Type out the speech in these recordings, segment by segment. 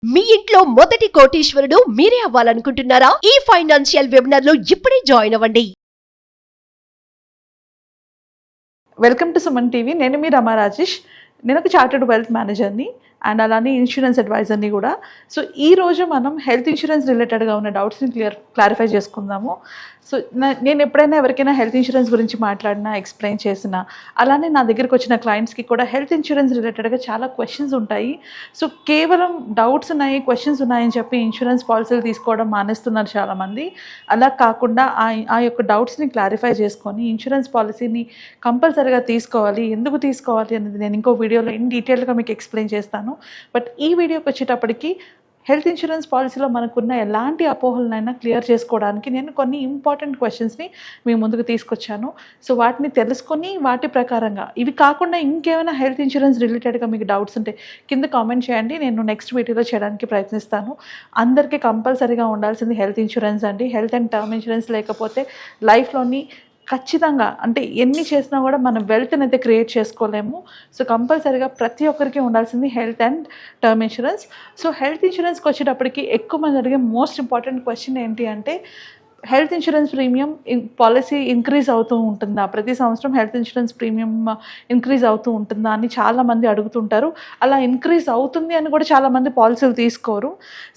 మీ ఇంట్లో మొదటి కోటీశ్వరుడు మీరే అవ్వాలనుకుంటున్నారా? ఈ ఫైనాన్షియల్ వెబినార్ లో ఇప్పుడే జాయిన్ అవ్వండి. Welcome to Suman TV. నేను మీ రమా రాజేష్. నేను ఒక చార్టర్డ్ వెల్త్ మేనేజర్ని అండ్ అలానే ఇన్సూరెన్స్ అడ్వైజర్ని కూడా. సో ఈరోజు మనం హెల్త్ ఇన్సూరెన్స్ రిలేటెడ్గా ఉన్న డౌట్స్ని క్లారిఫై చేసుకుందాము. సో నేను ఎప్పుడైనా ఎవరికైనా హెల్త్ ఇన్సూరెన్స్ గురించి మాట్లాడినా, ఎక్స్ప్లెయిన్ చేసినా, అలానే నా దగ్గరికి వచ్చిన క్లయింట్స్కి కూడా హెల్త్ ఇన్సూరెన్స్ రిలేటెడ్గా చాలా క్వశ్చన్స్ ఉంటాయి. సో కేవలం డౌట్స్ ఉన్నాయి, క్వశ్చన్స్ ఉన్నాయని చెప్పి ఇన్సూరెన్స్ పాలసీలు తీసుకోవడం మానేస్తున్నారు చాలామంది. అలా కాకుండా ఆ యొక్క డౌట్స్ని క్లారిఫై చేసుకొని ఇన్సూరెన్స్ పాలసీని కంపల్సరీగా తీసుకోవాలి, ఎందుకు తీసుకోవాలి అనేది నేను ఇంకో వీడియోలో ఇన్ డీటెయిల్గా మీకు ఎక్స్ప్లెయిన్ చేస్తాను. బట్ ఈ వీడియోకి వచ్చేటప్పటికి హెల్త్ ఇన్సూరెన్స్ పాలసీలో మనకున్న ఎలాంటి అపోహలనైనా క్లియర్ చేసుకోవడానికి నేను కొన్ని ఇంపార్టెంట్ క్వశ్చన్స్ని మీ ముందుకు తీసుకొచ్చాను. సో వాటిని తెలుసుకొని వాటి ప్రకారంగా, ఇవి కాకుండా ఇంకేమైనా హెల్త్ ఇన్సూరెన్స్ రిలేటెడ్గా మీకు డౌట్స్ ఉంటే కింద కామెంట్ చేయండి, నేను నెక్స్ట్ వీడియోలో చేయడానికి ప్రయత్నిస్తాను. అందరికీ కంపల్సరీగా ఉండాల్సింది హెల్త్ ఇన్సూరెన్స్ అండి. హెల్త్ అండ్ టర్మ్ ఇన్సూరెన్స్ లేకపోతే లైఫ్లోని ఖచ్చితంగా, అంటే ఎన్ని చేసినా కూడా మనం వెల్త్ని అయితే క్రియేట్ చేసుకోలేము. సో కంపల్సరీగా ప్రతి ఒక్కరికి ఉండాల్సింది health and term insurance. So health ఇన్సూరెన్స్కి వచ్చేటప్పటికి ఎక్కువ మంది అడిగే మోస్ట్ ఇంపార్టెంట్ క్వశ్చన్ ఏంటి అంటే, health insurance premium policy increase అవుతూ ఉంటుందా, ప్రతి సంవత్సరం హెల్త్ ఇన్సూరెన్స్ ప్రీమియం ఇంక్రీజ్ అవుతూ ఉంటుందా అని చాలామంది అడుగుతుంటారు. అలా ఇంక్రీజ్ అవుతుంది అని కూడా చాలామంది పాలసీలు తీసుకోరు.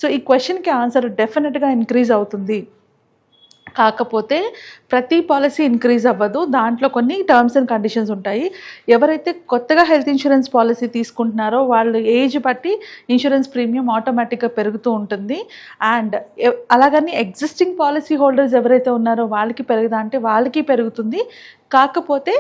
సో ఈ క్వశ్చన్కి ఆన్సర్ డెఫినెట్గా ఇంక్రీజ్ అవుతుంది. కాకపోతే ప్రతి పాలసీ ఇంక్రీజ్ అవ్వదు, దాంట్లో కొన్ని టర్మ్స్ అండ్ కండిషన్స్ ఉంటాయి. ఎవరైతే కొత్తగా హెల్త్ ఇన్సూరెన్స్ పాలసీ తీసుకుంటున్నారో వాళ్ళు ఏజ్ బట్టి ఇన్సూరెన్స్ ప్రీమియం ఆటోమేటిక్గా పెరుగుతూ ఉంటుంది. అండ్ అలాగని ఎగ్జిస్టింగ్ పాలసీ హోల్డర్స్ ఎవరైతే ఉన్నారో వాళ్ళకి పెరుగుదా అంటే వాళ్ళకి పెరుగుతుంది. కాకపోతే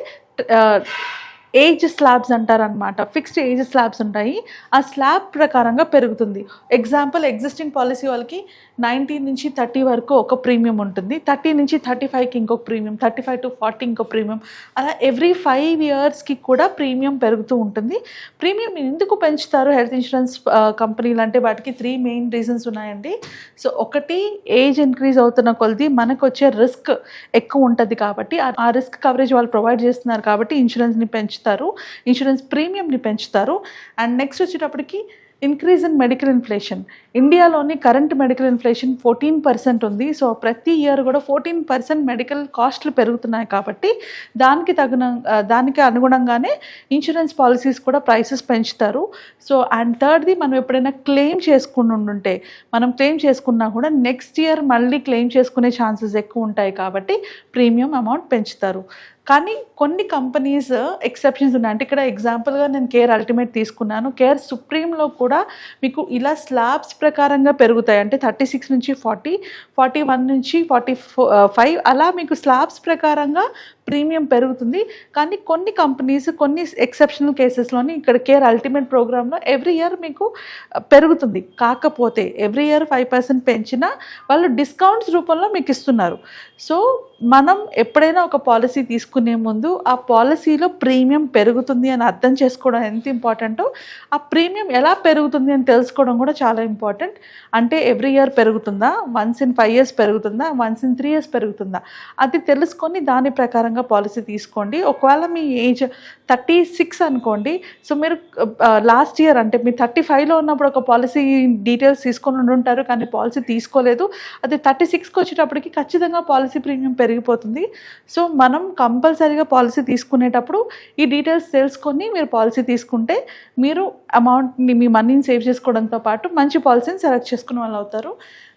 ఏజ్ స్లాబ్స్ అంటారనమాట, ఫిక్స్డ్ ఏజ్ స్లాబ్స్ ఉంటాయి. ఆ స్లాబ్ ప్రకారంగా పెరుగుతుంది. ఎగ్జాంపుల్, ఎగ్జిస్టింగ్ పాలసీ వాళ్ళకి 19 నుంచి 30 వరకు ఒక ప్రీమియం ఉంటుంది, 30 నుంచి 35కి ఇంకొక ప్రీమియం, 35 to 40 ఇంకో ప్రీమియం, అలా ఎవ్రీ 5 yearsకి కూడా ప్రీమియం పెరుగుతూ ఉంటుంది. ప్రీమియం ఎందుకు పెంచుతారు హెల్త్ ఇన్సూరెన్స్ కంపెనీలు అంటే వాటికి 3 మెయిన్ రీజన్స్ ఉన్నాయండి. సో ఒకటి, ఏజ్ ఇంక్రీజ్ అవుతున్న కొలది మనకు వచ్చే రిస్క్ ఎక్కువ ఉంటుంది కాబట్టి ఆ రిస్క్ కవరేజ్ వాళ్ళు ప్రొవైడ్ చేస్తున్నారు కాబట్టి ఇన్సూరెన్స్ని పెంచుతారు, ఇన్సూరెన్స్ ప్రీమియంని పెంచుతారు. అండ్ నెక్స్ట్ వచ్చేటప్పటికి ఇంక్రీజ్ ఇన్ మెడికల్ ఇన్ఫ్లేషన్. ఇండియాలోని కరెంట్ మెడికల్ ఇన్ఫ్లేషన్ 14% ఉంది. సో ప్రతి ఇయర్ కూడా 14% మెడికల్ కాస్ట్లు పెరుగుతున్నాయి కాబట్టి దానికి అనుగుణంగానే ఇన్సూరెన్స్ పాలసీస్ కూడా ప్రైసెస్ పెంచుతారు. సో అండ్ థర్డ్ది, మనం ఎప్పుడైనా క్లెయిమ్ చేసుకుంటుంటే మనం క్లెయిమ్ చేసుకున్నా కూడా నెక్స్ట్ ఇయర్ మళ్ళీ క్లెయిమ్ చేసుకునే ఛాన్సెస్ ఎక్కువ ఉంటాయి కాబట్టి ప్రీమియం అమౌంట్ పెంచుతారు. కానీ కొన్ని కంపెనీస్ ఎక్సెప్షన్స్ ఉన్నాయి. అంటే ఇక్కడ ఎగ్జాంపుల్గా నేను కేర్ అల్టిమేట్ తీసుకున్నాను. కేర్ సుప్రీంలో కూడా మీకు ఇలా స్లాబ్స్ ప్రకారంగా పెరుగుతాయి. అంటే 36 నుంచి 40, 41 నుంచి 45 అలా మీకు స్లాబ్స్ ప్రకారంగా ప్రీమియం పెరుగుతుంది. కానీ కొన్ని కంపెనీస్ కొన్ని ఎక్సెప్షనల్ కేసెస్లోని ఇక్కడ కేర్ అల్టిమేట్ ప్రోగ్రాంలో ఎవ్రీ ఇయర్ మీకు పెరుగుతుంది. కాకపోతే ఎవ్రీ ఇయర్ 5% పెంచినా వాళ్ళు డిస్కౌంట్స్ రూపంలో మీకు ఇస్తున్నారు. సో మనం ఎప్పుడైనా ఒక పాలసీ తీసుకునే ముందు ఆ పాలసీలో ప్రీమియం పెరుగుతుంది అని అర్థం చేసుకోవడం ఎంత ఇంపార్టెంటో, ఆ ప్రీమియం ఎలా పెరుగుతుంది అని తెలుసుకోవడం కూడా చాలా ఇంపార్టెంట్. అంటే ఎవ్రీ ఇయర్ పెరుగుతుందా, వన్స్ ఇన్ 5 years పెరుగుతుందా, వన్స్ ఇన్ 3 years పెరుగుతుందా, అది తెలుసుకొని దాని ప్రకారంగా పాలసీ తీసుకోండి. ఒకవేళ మీ ఏజ్ 36 అనుకోండి, సో మీరు లాస్ట్ ఇయర్ అంటే మీరు 35లో ఉన్నప్పుడు ఒక పాలసీ డీటెయిల్స్ తీసుకొని ఉంటారు కానీ పాలసీ తీసుకోలేదు. అది 36కి వచ్చేటప్పటికి ఖచ్చితంగా పాలసీ ప్రీమియం పెరిగిపోతుంది. సో మనం కంపల్సరీగా పాలసీ తీసుకునేటప్పుడు ఈ డీటెయిల్స్ తెలుసుకొని మీరు పాలసీ తీసుకుంటే మీరు అమౌంట్ని, మీ మనీని సేవ్ చేసుకోవడంతో పాటు మంచి పాలసీని సెలెక్ట్ చేసుకునే వాళ్ళు అవుతారు.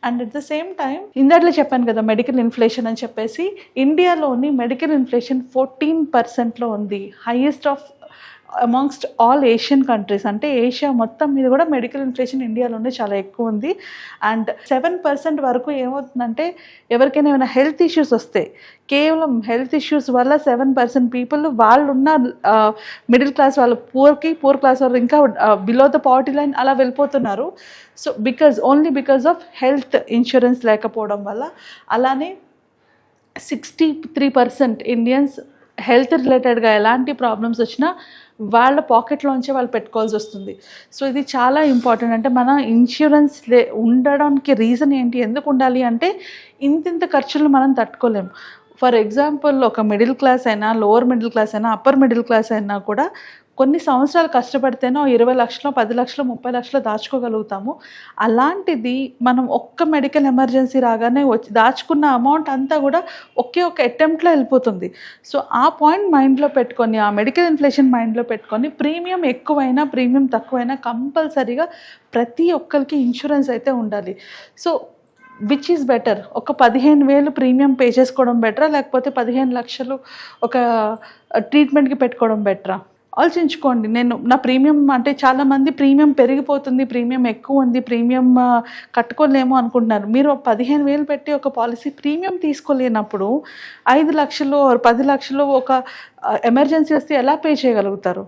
And at the same time ఇందాట్లో చెప్పాను కదా మెడికల్ ఇన్ఫ్లేషన్ అని చెప్పేసి, ఇండియాలోని మెడికల్ ఇన్ఫ్లేషన్ 14%లో ఉంది, highest of amongst all Asian countries. అంటే ఏషియా మొత్తం మీద కూడా మెడికల్ ఇన్ఫ్లేషన్ ఇండియాలోనే చాలా ఎక్కువ ఉంది. అండ్ 7% వరకు ఏమవుతుందంటే, ఎవరికైనా ఏమైనా హెల్త్ ఇష్యూస్ వస్తే, కేవలం హెల్త్ ఇష్యూస్ వల్ల 7% పీపుల్ వాళ్ళు ఉన్న మిడిల్ క్లాస్ వాళ్ళు పూర్ క్లాస్ వాళ్ళు ఇంకా బిలో ద పావర్టీ లైన్ అలా వెళ్ళిపోతున్నారు. So only because of health insurance లేకపోవడం వల్ల. అలానే 63% ఇండియన్స్ హెల్త్ రిలేటెడ్గా ఎలాంటి ప్రాబ్లమ్స్ వచ్చినా వాళ్ళ పాకెట్లోంచే వాళ్ళు పెట్టుకోవాల్సి వస్తుంది. సో ఇది చాలా ఇంపార్టెంట్. అంటే మన ఇన్సూరెన్స్ ఉండడానికి రీజన్ ఏంటి, ఎందుకు ఉండాలి అంటే ఇంత ఖర్చులు మనం తట్టుకోలేము. ఫర్ ఎగ్జాంపుల్ ఒక మిడిల్ క్లాస్ అయినా, లోవర్ మిడిల్ క్లాస్ అయినా, అప్పర్ మిడిల్ క్లాస్ అయినా కూడా కొన్ని సంవత్సరాలు కష్టపడితేనో 20 లక్షలు 10 లక్షలు 30 లక్షలు దాచుకోగలుగుతాము. అలాంటిది మనం ఒక్క మెడికల్ ఎమర్జెన్సీ రాగానే వచ్చి దాచుకున్న అమౌంట్ అంతా కూడా ఒకే ఒక అటెంప్ట్లో వెళ్ళిపోతుంది. సో ఆ పాయింట్ మైండ్లో పెట్టుకొని, ఆ మెడికల్ ఇన్ఫ్లేషన్ మైండ్లో పెట్టుకొని, ప్రీమియం ఎక్కువైనా ప్రీమియం తక్కువైనా కంపల్సరీగా ప్రతి ఒక్కరికి ఇన్సూరెన్స్ అయితే ఉండాలి. సో విచ్ ఈజ్ బెటర్, ఒక 15,000 ప్రీమియం పే చేసుకోవడం బెటరా, లేకపోతే 15 లక్షలు ఒక ట్రీట్మెంట్కి పెట్టుకోవడం బెటరా? ఆలోచించుకోండి. నా ప్రీమియం అంటే చాలామంది ప్రీమియం పెరిగిపోతుంది, ప్రీమియం ఎక్కువ ఉంది, ప్రీమియం కట్టుకోలేము అనుకుంటున్నారు. మీరు 15,000 పెట్టి ఒక పాలసీ ప్రీమియం తీసుకోలేనప్పుడు 5 లక్షలు 10 లక్షలు ఒక ఎమర్జెన్సీ వస్తే ఎలా పే చేయగలుగుతారు?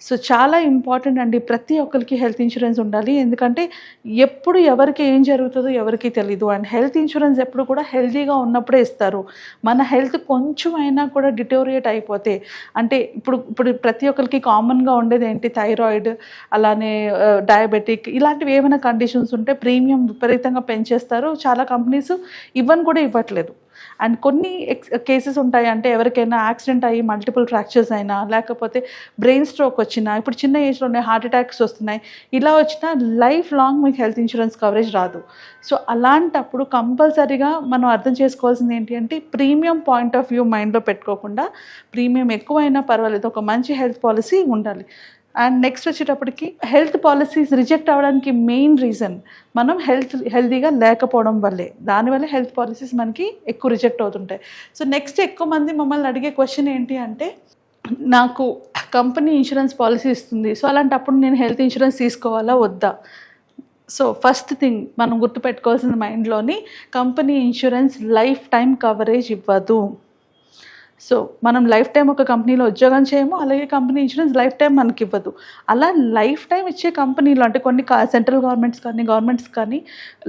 సో చాలా ఇంపార్టెంట్ అండి, ప్రతి ఒక్కరికి హెల్త్ ఇన్సూరెన్స్ ఉండాలి. ఎందుకంటే ఎప్పుడు ఎవరికి ఏం జరుగుతుందో ఎవరికి తెలీదు. అండ్ హెల్త్ ఇన్సూరెన్స్ ఎప్పుడు కూడా హెల్తీగా ఉన్నప్పుడే ఇస్తారు. మన హెల్త్ కొంచెం అయినా కూడా డిటోరియేట్ అయిపోతే, అంటే ఇప్పుడు ప్రతి ఒక్కరికి కామన్గా ఉండేది ఏంటి, థైరాయిడ్, అలానే డయాబెటిక్, ఇలాంటివి ఏమైనా కండిషన్స్ ఉంటే ప్రీమియం విపరీతంగా పెంచేస్తారు. చాలా కంపెనీస్ ఇవ్వట్లేదు. అండ్ కొన్ని కేసెస్ ఉంటాయి, అంటే ఎవరికైనా యాక్సిడెంట్ అయ్యి మల్టిపుల్ ఫ్రాక్చర్స్ అయినా, లేకపోతే బ్రెయిన్ స్ట్రోక్ వచ్చినా, ఇప్పుడు చిన్న ఏజ్లోనే హార్ట్ అటాక్స్ వస్తున్నాయి, ఇలా వచ్చినా లైఫ్ లాంగ్ మీకు హెల్త్ ఇన్సూరెన్స్ కవరేజ్ రాదు. సో అలాంటప్పుడు కంపల్సరీగా మనం అర్థం చేసుకోవాల్సింది ఏంటి అంటే, ప్రీమియం పాయింట్ ఆఫ్ వ్యూ మైండ్లో పెట్టుకోకుండా ప్రీమియం ఎక్కువైనా పర్వాలేదు, ఒక మంచి హెల్త్ పాలసీ ఉండాలి. అండ్ నెక్స్ట్ వచ్చేటప్పటికి హెల్త్ పాలసీస్ రిజెక్ట్ అవ్వడానికి మెయిన్ రీజన్ మనం హెల్తీగా లేకపోవడం వల్లే. దానివల్ల హెల్త్ పాలసీస్ మనకి ఎక్కువ రిజెక్ట్ అవుతుంటాయి. సో నెక్స్ట్ ఎక్కువ మంది మమ్మల్ని అడిగే క్వశ్చన్ ఏంటి అంటే, నాకు కంపెనీ ఇన్సూరెన్స్ పాలసీ ఇస్తుంది, సో అలాంటప్పుడు నేను హెల్త్ ఇన్సూరెన్స్ తీసుకోవాలా వద్దా? సో ఫస్ట్ థింగ్ మనం గుర్తుపెట్టుకోవాల్సిన మైండ్లోని, company insurance lifetime coverage ఇవ్వదు. సో మనం లైఫ్ టైం ఒక కంపెనీలో ఉద్యోగం చేయము, అలాగే కంపెనీ ఇన్సూరెన్స్ లైఫ్ టైం మనకి ఇవ్వదు. అలా లైఫ్ టైం ఇచ్చే కంపెనీలు, అంటే కొన్ని సెంట్రల్ గవర్నమెంట్స్ కానీ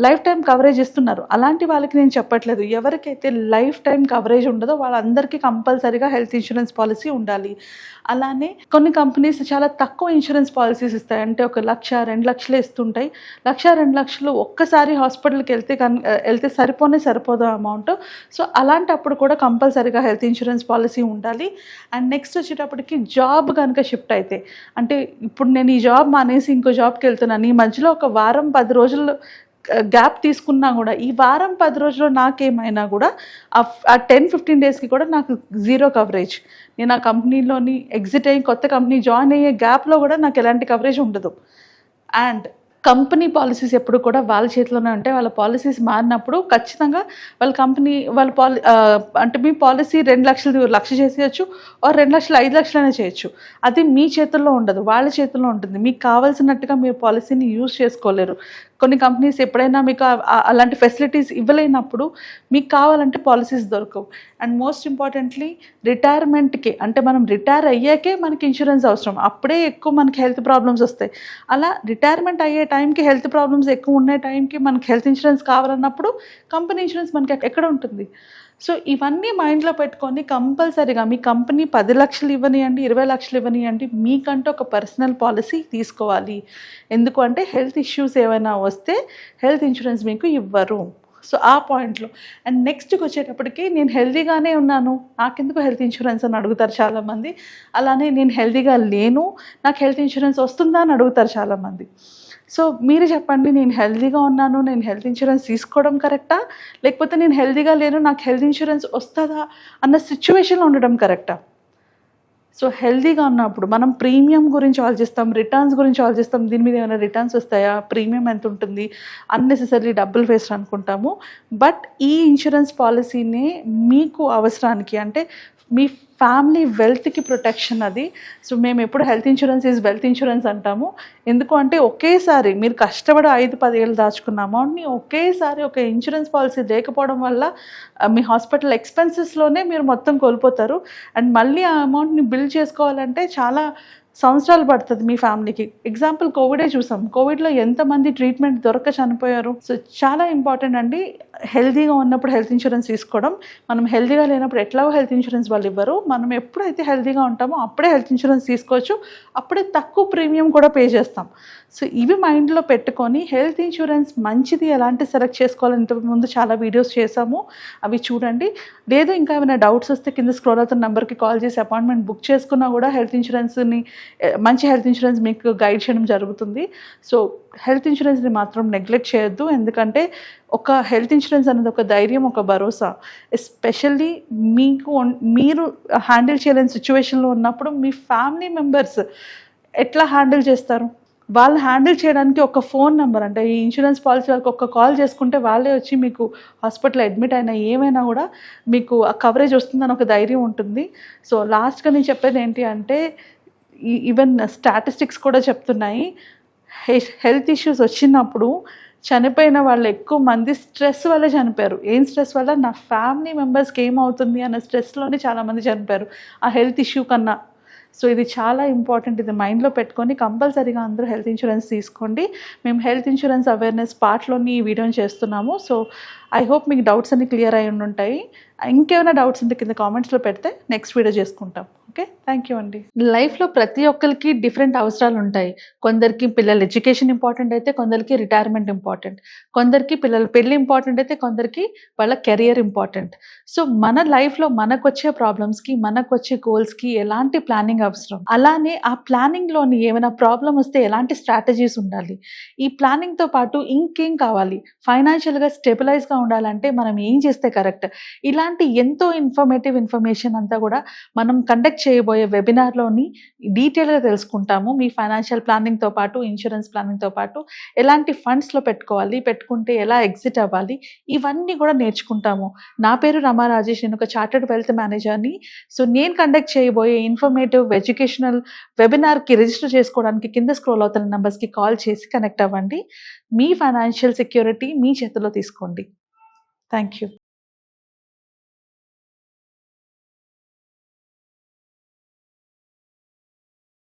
లైఫ్ టైం కవరేజ్ ఇస్తున్నారు. అలాంటి వాళ్ళకి నేను చెప్పట్లేదు, ఎవరికైతే లైఫ్ టైం కవరేజ్ ఉండదో వాళ్ళందరికీ కంపల్సరీగా హెల్త్ ఇన్సూరెన్స్ పాలసీ ఉండాలి. అలానే కొన్ని కంపెనీస్ చాలా తక్కువ ఇన్సూరెన్స్ పాలసీస్ ఇస్తాయి, అంటే 1,00,000-2 లక్షలు ఇస్తుంటాయి. 1,00,000-2 లక్షలు ఒక్కసారి హాస్పిటల్కి వెళ్తే సరిపోదు అమౌంట్. సో అలాంటప్పుడు కూడా కంపల్సరీగా హెల్త్ ఇన్సూరెన్స్ పాలసీ ఉండాలి. అండ్ నెక్స్ట్ వచ్చేటప్పటికి జాబ్ కనుక షిఫ్ట్ అయితే, అంటే ఇప్పుడు నేను ఈ జాబ్ మానేసి ఇంకో జాబ్కి వెళ్తున్నాను, ఈ మధ్యలో ఒక వారం 10 రోజులు గ్యాప్ తీసుకున్నా కూడా, ఈ వారం 10 రోజుల్లో నాకేమైనా కూడా ఆ 10-15 డేస్కి కూడా నాకు జీరో కవరేజ్. నేను ఆ కంపెనీలోని ఎగ్జిట్ అయ్యి కొత్త కంపెనీ జాయిన్ అయ్యే గ్యాప్లో కూడా నాకు ఎలాంటి కవరేజ్ ఉండదు. అండ్ కంపెనీ పాలసీస్ ఎప్పుడు కూడా వాళ్ళ చేతిలోనే ఉంటాయి. వాళ్ళ పాలసీస్ మారినప్పుడు ఖచ్చితంగా అంటే మీ పాలసీ 2 లక్షలు 1,00,000 చేసేయచ్చు, 2 లక్షలు 5 లక్షలైనా చేయొచ్చు. అది మీ చేతుల్లో ఉండదు, వాళ్ళ చేతుల్లో ఉంటుంది. మీకు కావాల్సినట్టుగా మీరు పాలసీని యూజ్ చేసుకోలేరు. కొన్ని కంపెనీస్ ఎప్పుడైనా మీకు అలాంటి ఫెసిలిటీస్ ఇవ్వలేనప్పుడు మీకు కావాలంటే పాలసీస్ దొరకవు. అండ్ మోస్ట్ ఇంపార్టెంట్లీ రిటైర్మెంట్కి, అంటే మనం రిటైర్ అయ్యాకే మనకి ఇన్సూరెన్స్ అవసరం, అప్పుడే ఎక్కువ మనకి హెల్త్ ప్రాబ్లమ్స్ వస్తాయి. అలా రిటైర్మెంట్ అయ్యే టైంకి హెల్త్ ప్రాబ్లమ్స్ ఎక్కువ ఉండే టైంకి మనకి హెల్త్ ఇన్సూరెన్స్ కావాలన్నప్పుడు కంపెనీ ఇన్సూరెన్స్ మనకి ఎక్కడ ఉంటుంది? సో ఇవన్నీ మైండ్లో పెట్టుకొని కంపల్సరీగా మీ కంపెనీ 10 లక్షలు ఇవ్వనియండి, 20 లక్షలు ఇవ్వనియండి, మీకంటూ ఒక పర్సనల్ పాలసీ తీసుకోవాలి. ఎందుకు అంటే హెల్త్ ఇష్యూస్ ఏమైనా వస్తే హెల్త్ ఇన్సూరెన్స్ మీకు ఇవ్వరు. సో ఆ పాయింట్లో. అండ్ నెక్స్ట్కి వచ్చేటప్పటికి, నేను హెల్తీగానే ఉన్నాను, నాకెందుకు హెల్త్ ఇన్సూరెన్స్ అని అడుగుతారు చాలామంది. అలానే నేను హెల్తీగా లేను, నాకు హెల్త్ ఇన్సూరెన్స్ వస్తుందా అని అడుగుతారు చాలామంది. సో మీరు చెప్పండి, నేను హెల్తీగా ఉన్నాను, నేను హెల్త్ ఇన్సూరెన్స్ తీసుకోవడం కరెక్టా, లేకపోతే నేను హెల్తీగా లేను, నాకు హెల్త్ ఇన్సూరెన్స్ వస్తుందా అన్న సిచ్యువేషన్లో ఉండడం కరెక్టా? సో హెల్తీగా ఉన్నప్పుడు మనం ప్రీమియం గురించి ఆలోచిస్తాం, రిటర్న్స్ గురించి ఆలోచిస్తాం, దీని మీద ఏమైనా రిటర్న్స్ వస్తాయా, ప్రీమియం ఎంత ఉంటుంది, అన్నెసెసరీ డబ్బులు వేస్ట్ అనుకుంటాము. బట్ ఈ ఇన్సూరెన్స్ పాలసీనే మీకు అవసరానికి, అంటే మీ ఫ్యామిలీ వెల్త్కి ప్రొటెక్షన్ అది. సో మేము ఎప్పుడు health insurance is wealth insurance అంటాము. ఎందుకు అంటే ఒకేసారి మీరు కష్టపడి 5-10 ఏళ్ళు దాచుకున్న అమౌంట్ని ఒకేసారి ఒక ఇన్సూరెన్స్ పాలసీ లేకపోవడం వల్ల మీ హాస్పిటల్ ఎక్స్పెన్సెస్లోనే మీరు మొత్తం కోల్పోతారు. అండ్ మళ్ళీ ఆ అమౌంట్ని బిల్డ్ చేసుకోవాలంటే చాలా సంవత్సరాలు పడుతుంది మీ ఫ్యామిలీకి. ఎగ్జాంపుల్ కోవిడే చూసాం, కోవిడ్లో ఎంతమంది ట్రీట్మెంట్ దొరక చనిపోయారు. సో చాలా ఇంపార్టెంట్ అండి, హెల్తీగా ఉన్నప్పుడు హెల్త్ ఇన్సూరెన్స్ తీసుకోవడం, మనం హెల్తీగా లేనప్పుడు ఎట్లాగో హెల్త్ ఇన్సూరెన్స్ వాళ్ళు ఇవ్వరు. మనం ఎప్పుడైతే హెల్తీగా ఉంటామో అప్పుడే హెల్త్ ఇన్సూరెన్స్ తీసుకోవచ్చు, అప్పుడే తక్కువ ప్రీమియం కూడా పే చేస్తాం. సో ఇవి మైండ్లో పెట్టుకొని హెల్త్ ఇన్సూరెన్స్ మంచిది ఎలాంటి సెలెక్ట్ చేసుకోవాలని ఇంతకుముందు చాలా వీడియోస్ చేసాము, అవి చూడండి. లేదు ఇంకా ఏమైనా డౌట్స్ వస్తే కింద స్క్రోల్ అవుతున్న నెంబర్కి కాల్ చేసి అపాయింట్మెంట్ బుక్ చేసుకున్నా కూడా హెల్త్ ఇన్సూరెన్స్ని, మంచి హెల్త్ ఇన్సూరెన్స్ మీకు గైడ్ చేయడం జరుగుతుంది. సో హెల్త్ ఇన్సూరెన్స్ని మాత్రం నెగ్లెక్ట్ చేయొద్దు, ఎందుకంటే ఒక హెల్త్ ఇన్సూరెన్స్ అనేది ఒక ధైర్యం, ఒక భరోసా. ఎస్పెషల్లీ మీరు హ్యాండిల్ చేయలేని సిచ్యువేషన్లో ఉన్నప్పుడు మీ ఫ్యామిలీ మెంబర్స్ ఎట్లా హ్యాండిల్ చేస్తారు? వాళ్ళు హ్యాండిల్ చేయడానికి ఒక ఫోన్ నెంబర్, అంటే ఈ ఇన్సూరెన్స్ పాలసీ వాళ్ళకి ఒక కాల్ చేసుకుంటే వాళ్ళే వచ్చి మీకు హాస్పిటల్ అడ్మిట్ అయినా ఏమైనా కూడా మీకు ఆ కవరేజ్ వస్తుందని ఒక ధైర్యం ఉంటుంది. సో లాస్ట్గా నేను చెప్పేది ఏంటి అంటే, ఈవెన్ స్టాటిస్టిక్స్ కూడా చెప్తున్నాయి, హెల్త్ ఇష్యూస్ వచ్చినప్పుడు చనిపోయిన వాళ్ళు ఎక్కువ మంది స్ట్రెస్ వల్లే చనిపోయారు. ఏం స్ట్రెస్ వల్ల? నా ఫ్యామిలీ మెంబర్స్కి ఏమవుతుంది అన్న స్ట్రెస్లోనే చాలామంది చనిపోయారు ఆ హెల్త్ ఇష్యూ కన్నా. సో ఇది చాలా ఇంపార్టెంట్, ఇది మైండ్లో పెట్టుకొని కంపల్సరీగా అందరూ హెల్త్ ఇన్సూరెన్స్ తీసుకోండి. మేము హెల్త్ ఇన్సూరెన్స్ అవేర్నెస్ పార్ట్లోని ఈ వీడియోని చేస్తున్నాము. సో ఐ హోప్ మీకు డౌట్స్ అన్ని క్లియర్ అయి ఉంటాయి. ఇంకేమైనా డౌట్స్ ఉంటే కింద కామెంట్స్లో పెడితే నెక్స్ట్ వీడియో చేసుకుంటాం. ఓకే, థ్యాంక్ యూ అండి. లైఫ్లో ప్రతి ఒక్కరికి డిఫరెంట్ అవసరాలు ఉంటాయి. కొందరికి పిల్లల ఎడ్యుకేషన్ ఇంపార్టెంట్ అయితే కొందరికి రిటైర్మెంట్ ఇంపార్టెంట్, కొందరికి పిల్లల పెళ్ళి ఇంపార్టెంట్ అయితే కొందరికి వాళ్ళ కెరియర్ ఇంపార్టెంట్. సో మన లైఫ్లో మనకు వచ్చే ప్రాబ్లమ్స్కి, మనకు వచ్చే గోల్స్కి ఎలాంటి ప్లానింగ్ అవసరం, అలానే ఆ ప్లానింగ్లోని ఏమైనా ప్రాబ్లం వస్తే ఎలాంటి స్ట్రాటజీస్ ఉండాలి, ఈ ప్లానింగ్తో పాటు ఇంకేం కావాలి, ఫైనాన్షియల్గా స్టెబిలైజ్గా ఉండాలంటే మనం ఏం చేస్తే కరెక్ట్, ఇలాంటి ఎంతో ఇన్ఫర్మేషన్ అంతా కూడా మనం కండక్ట్ చేయబోయే వెబినార్లోని డీటెయిల్గా తెలుసుకుంటాము. మీ ఫైనాన్షియల్ ప్లానింగ్తో పాటు, ఇన్సూరెన్స్ ప్లానింగ్తో పాటు ఎలాంటి ఫండ్స్లో పెట్టుకోవాలి, పెట్టుకుంటే ఎలా ఎగ్జిట్ అవ్వాలి, ఇవన్నీ కూడా నేర్చుకుంటాము. నా పేరు రమా రాజేష్, నేను ఒక చార్టర్డ్ వెల్త్ మేనేజర్ని. సో నేను కండక్ట్ చేయబోయే ఇన్ఫర్మేటివ్ ఎడ్యుకేషనల్ వెబినార్కి రిజిస్టర్ చేసుకోవడానికి కింద స్క్రోల్ అవుతున్న నెంబర్స్కి కాల్ చేసి కనెక్ట్ అవ్వండి. మీ ఫైనాన్షియల్ సెక్యూరిటీ మీ చేతిలో తీసుకోండి. Thank you.